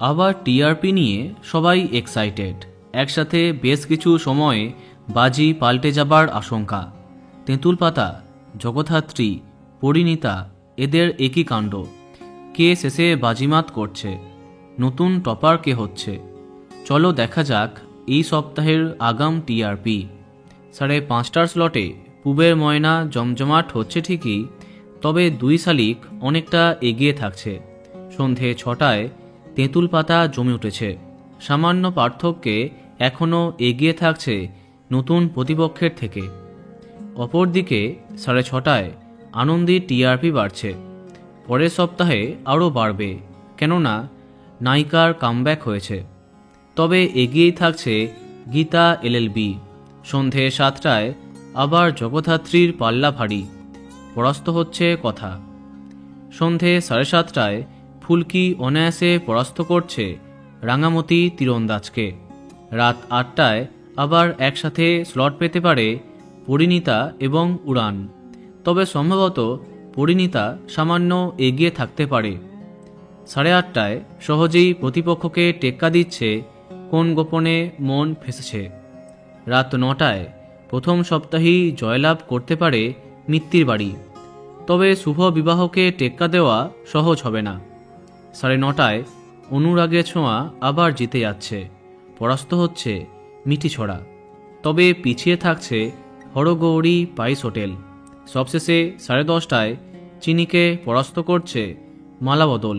আবার টিআরপি নিয়ে সবাই এক্সাইটেড। একসাথে বেশ কিছু সময়ে বাজি পাল্টে যাবার আশঙ্কা। তেঁতুল পাতা, জগদ্ধাত্রী, পরিণীতা এদের একই কাণ্ড। কে শেষে বাজিমাত করছে? নতুন টপার কে হচ্ছে? চলো দেখা যাক এই সপ্তাহের আগাম টিআরপি। 5:30টার স্লটে পুবের ময়না জমজমাট হচ্ছে ঠিকই, তবে দুই শালিক অনেকটা এগিয়ে থাকছে। সন্ধে 6টায় তেঁতুল পাতা জমে উঠেছে। সামান্য পার্থক্যে এখনও এগিয়ে থাকছে নতুন প্রতিপক্ষের থেকে। অপরদিকে 6:30টায় আনন্দী টিআরপি বাড়ছে। পরের সপ্তাহে আরও বাড়বে, কেননা নায়িকার কামব্যাক হয়েছে। তবে এগিয়েই থাকছে গীতা এলএলবি। সন্ধে 7টায় আবার জগদ্ধাত্রীর পাল্লা ভারী, পরাস্ত হচ্ছে কথা। সন্ধে 7:30টায় ফুলকি অনায়াসে পরাস্ত করছে রাঙামতি তীরন্দাজকে। রাত 8টায় আবার একসাথে স্লট পেতে পারে পরিণীতা এবং উড়ান, তবে সম্ভবত পরিণীতা সামান্য এগিয়ে থাকতে পারে। 8:30টায় সহজেই প্রতিপক্ষকে টেক্কা দিচ্ছে কোন গোপনে মন ফেসেছে। রাত 9টায় প্রথম সপ্তাহেই জয়লাভ করতে পারে মিত্তির বাড়ি, তবে শুভ বিবাহকে টেক্কা দেওয়া সহজ হবে না। 9:30টায় অনুরাগের ছোঁয়া আবার জিতে যাচ্ছে, পরাস্ত হচ্ছে মিঠি ছড়া। তবে পিছিয়ে থাকছে হরগৌরী পাইস হোটেল। সবশেষে 10:30টায় চিনিকে পরাস্ত করছে মালাবদল।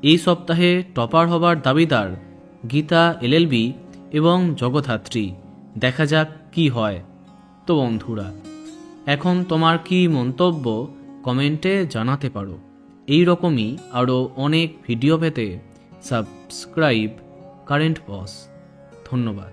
এই সপ্তাহে টপার হবার দাবিদার গীতা এলএলবি এবং জগদ্ধাত্রী। দেখা যাক কি হয়। তো বন্ধুরা, এখন তোমার কি মন্তব্য কমেন্টে জানাতে পারো। এই রকমই আরও অনেক ভিডিও পেতে সাবস্ক্রাইব কারেন্ট বস। ধন্যবাদ।